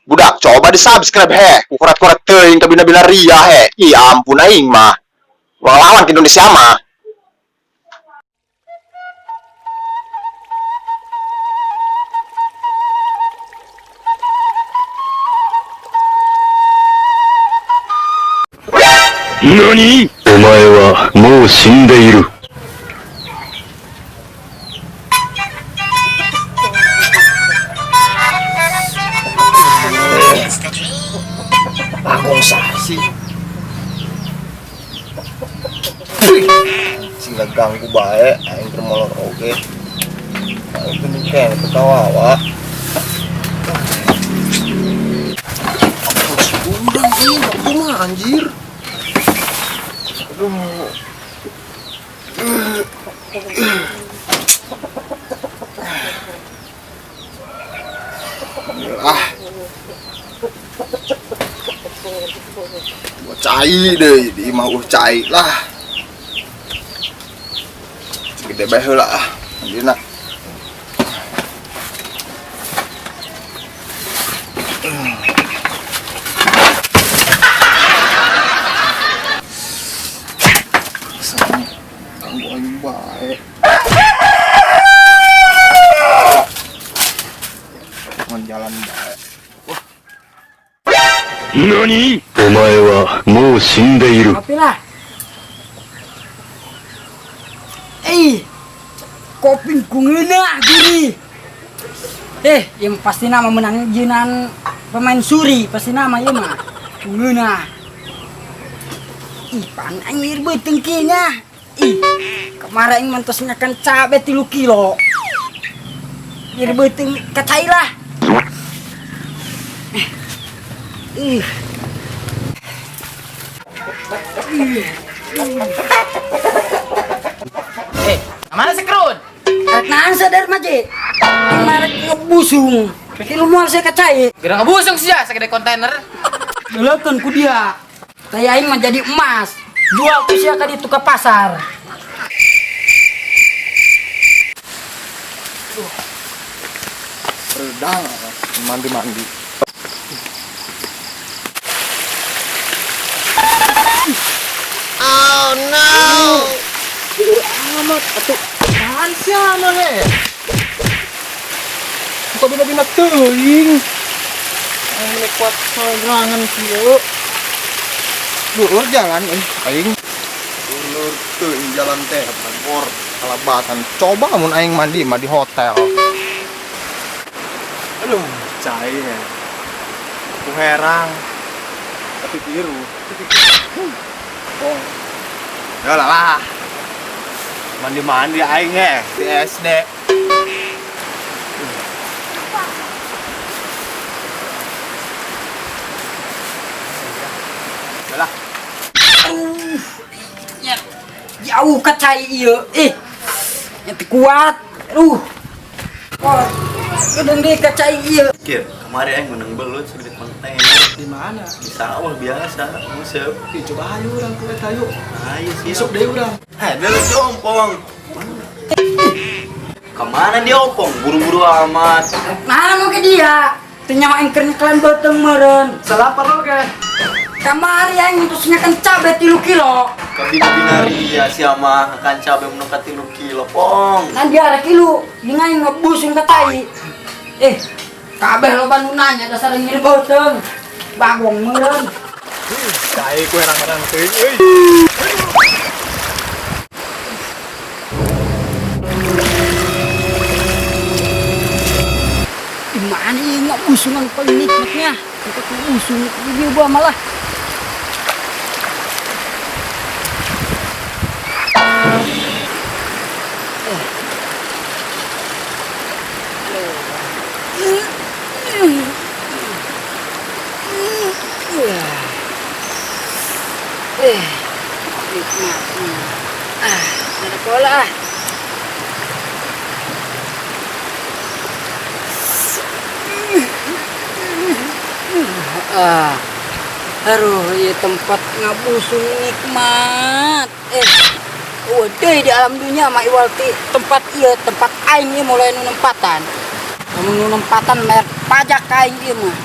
Budak coba di subscribe he, kuret-kuret teuing ke bina-bina ria he. Ih ampun aing mah. Wang lawan ke Indonesia mah. NANI?お前はもう死んでいる。Bagong sasi. Sing ganggu bae aing tremolor oge. Aing geuning kene ketawa. Undang ini aku mah anjir. Aduh. Ah. Cai deh di mau cai lah gede bae heula ah anjeunna ganggu aing bae mon jalan bae NANI?お前はもう死んでいる。 Kopi lah. Kopi kungena gini. Yang pasti nama menang jinan pemain suri pasti nama ya mah. Kungena. Pan anjir betengkinya. Kemarin mentosnya kan cabe 3 kilo. Jadi beteng kacai lah. Mana si Krun? Naan sadar maje. Kemarin ngebusung. Tapi lu mau saya kacai. Gerang ngebusung sih ya, segede kontainer. Delekan ku dia. Saya aing mah jadi emas. Jual ku sia ka ditu ka pasar. redang mandi Oh no. amat atuh apaan sih ane buka bina-bina teuing ane kuat serangan kieu dulur jalan aing dulur teuing jalan teh bor kalabatan coba mun aing mandi mah di hotel aduh cai ya aku herang tapi biru oh ya lah mandi aing di SD lah jauh kacai ieu yang kuat gedeng deh kacai ieu Kir, kemarin aing menang belut segede kontainer. di mana Di sawah biasa, museup. coba ayo urang ku eta yuk Ayo sih. besok deh urang Ada lu jompong. Kemana dia opong? Buru-buru amat. nah mau ke dia ternyata engker kalian beteng meren salapar lo ke kamari yang terusnya kan cabai 3 kilo Kabina-binari ya si ama akan cabai menukat 3 kilo, pong. nanti ada kilo dengan ngebusung ke tai kabeh lo bantu nanya dasar ngirim beteng bagong meren cai ku herang-herang teuing euy gimana ini nggak busung yang paling nikmatnya kita busung ini gua malah nikmatnya ada bola aduh ya tempat ngabusung nikmat udah di alam dunia mak iwalti tempat iya tempat aing ieu mulai nu nempatan merek pajak aing ieu mah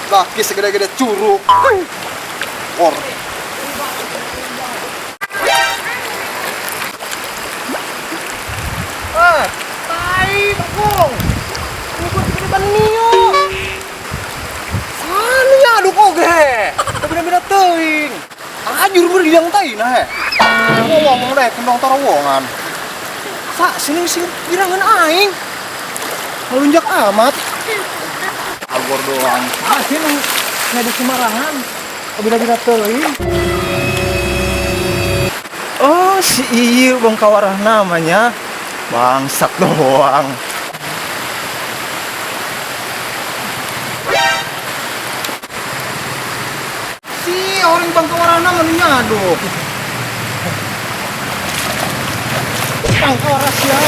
Laki segede-gede curug. Or. Tai bakong. Ikut ke depan Mio. Sani aduh koge. Bener-bener teuing. Ajur berdiang tai nah. Ngomong deh kendong tarawongan. Sini birangan aing. Melunjak amat. Agor doang. Sini ngada sembarangan. Beda-beda teuing. Oh, si Iyu Bang Kawarah namanya. Bangsat doang. Si orang Bang Kawarah namanya aduh. Pangkorasia.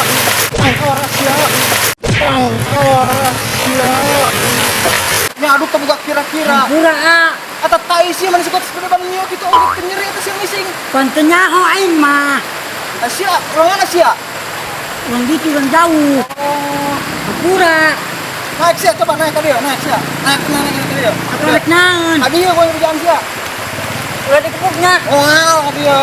Ini aduh kebuka kira-kira. Pura Atau tai sih mana sekot sepeda banyo gitu orang kenyeri atas yang missing. kontenya ho aing mah. Asia, ruangan Asia. Urang gitu urang jauh. Oh, Pura. naik Sia, coba naik ke dia, naik Sia. Naik ke dia. Rek naon? Tadi ya gua yang berjalan Sia. Udah dikepuknya. Wow, dia.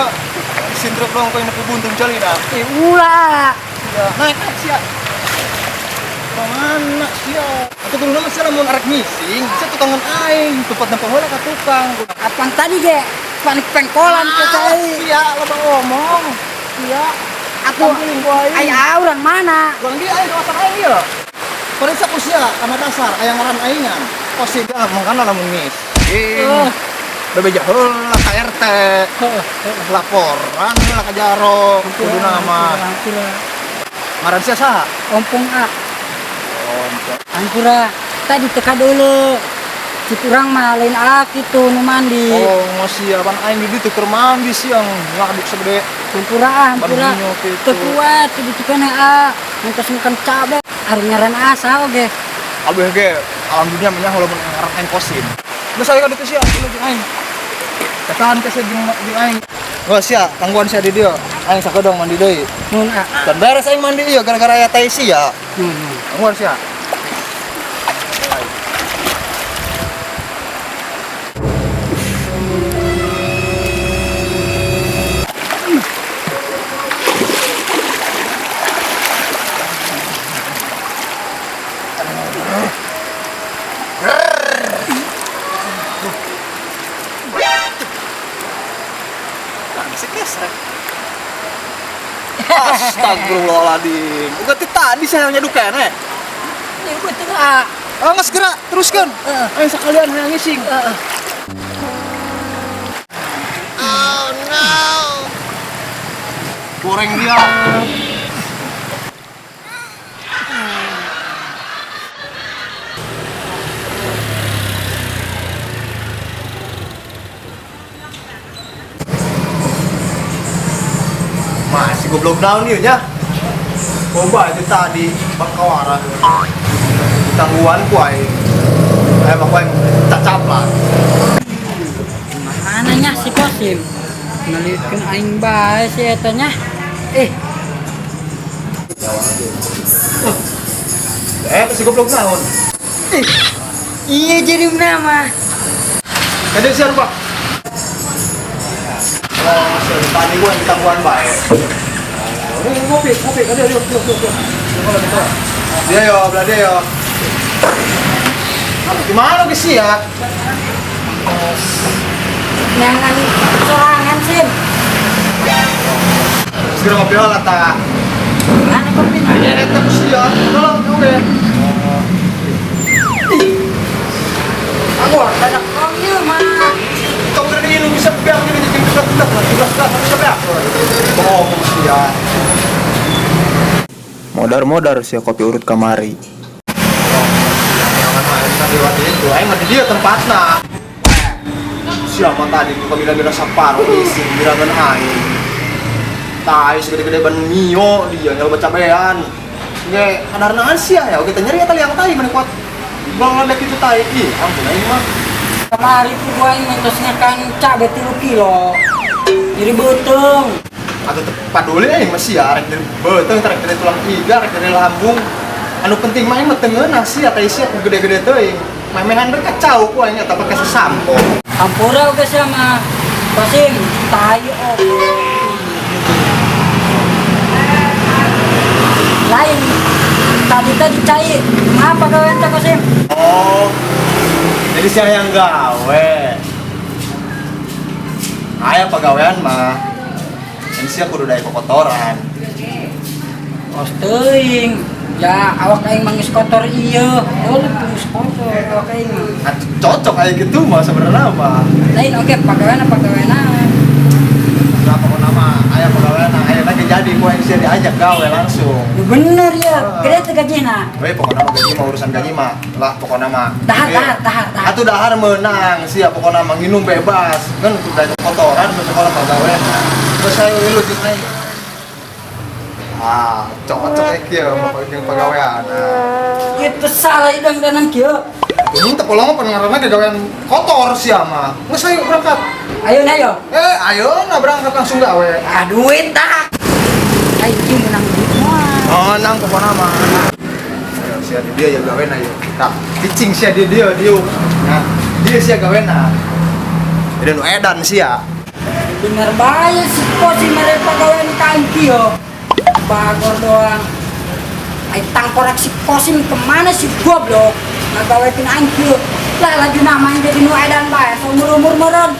Sintruk dong kau yang buntung jali dah. Ulah. Ya, naik Sia. Mana Sia? Atau dulu nama Sia mau arek missing. Saya tukangan aing, tempatnya pengolah ka tukang. Apaan tadi ge? Panik pengkolan ke cai. Sia, lo ngomong. Sia. Aku ai orang mana? Bang dia aing kawasan aing ya. Periksa ku Sia, kana dasar ayang ngaran aingan. Oh sih dah mangkana lamun miss. Bebeja heula ka RT. Laporan heula ka Jaro. Kudu nama. Ngaran Sia saha? Ompong ak. Ampura. Tadi teka dulu. Si kurang mah lain ak itu nu mandi. Oh, masih abang aing di ditu keur mandi siang ngaduk segede. Ampura. Bandinyo gitu. Tekuat di tukana a. Ngkas makan cabe. Hari ngaran asa oge. Abeh ge alhamdulillah menyah walaupun ngaran aing kosin. Geus aya ka ditu sia jeung aing. Katahan ke sia jeung aing. Oh sia, tangguhan sia di dieu. Aing sakedong mandi deui. Nun a. Dan beres aing mandi ieu gara-gara aya tai sia. Tangguhan sia. Astagfirullahaladzim. Bukan tadi saya nyeduh kene. Ya betul a. Nggak segera teruskan. Ayo sekalian yang ngising. Oh no. Goreng dia. Masih goblok down dia nya. Coba itu tadi Bang Kawarah. Tangguhan ku aing. Aya mah ku aing cacaplan. Mananya si Kosim? Nalikeun aing bae si eta nya. Si goblok naon? Iya jadi nama. Kada siar, Pak. Oh, tadi gua yang tangguhan bae. Ngopi, ada yuk. Dia yo, belah dia yo. Gimana guys ya? Nangan sorangan sim. Segera ngopi lah ta. Mana kopi? Ya eta sih ya. Tolong oke. Aku ada kopi mah. Kau udah ini bisa biar gini jadi kita bisa biar. Oh, ya. Modar sih kopi urut kamari. Jangan main tadi waktu itu, aing mah di dia tempatna. Siapa tadi kau bila sapar isi bilangan aing. Tai segede-gede ban mio dia nyoba cabean. Nggak kadar sia ya, kita nyari tali yang tai mana kuat. Bang lek itu tai, ampun aing mah. Kemari tuh gua yang ngentosnya kan cabai 3 kilo. Jadi beteng. Atau paduli aing mah sia rek dari beuteuh rek dari tulang iga, rek dari lambung. Anu penting mah aing mah teu ngeunah sia tai sia ku gede-gede teuing. Memehan rek kacau ku aing eta pake sesampo. Ampura oke sama Kosim, tayo lain tadi cair apa kau ente Kosim? Oh, jadi siapa yang gawe? Aya pegawaian mah, ini siapa kudu dari kotoran. Oh teuing, ya awak aing mangis kotor iya, oh lu kotor awak aing. Nah, cocok kayak gitu mah sebenarnya mah. Lain oke pegawaian. Berapa pun nama ayah pegawaian, ayah lagi jadi gua yang bisa diajak gawe langsung. Ya bener ya, gede tuh gajinya. Weh pokoknya mah gaji mah urusan gaji mah lah pokoknya mah. Dahar. Atuh dahar menang siap pokoknya mah minum bebas kan udah kotoran udah sekolah pegawaian. Terus saya lu naik. Ah, cocok ya mah yang pegawaian. Itu salah idang danan kieu. Ini teu pola mah pengaruhna gagawean kotor sia mah. Geus ayo berangkat. Ayo. Ayo nah berangkat langsung gawe. Ah duit dah. Ayo menang duit mah. Oh, nang pokona mah. Ayo sia di dia ya gawean ayo. Tah, cicing sia di dia. Nah, dia sia gawean. Jadi nu edan sia. Bener bae si Kosim mere pegawai kain kieu. Bagor doang. Ai tangkorak si Kosim kemana si goblok? Ngagawekeun aing kieu. Lah lagi namanya jadi nu edan bae. Umur-umur meureun.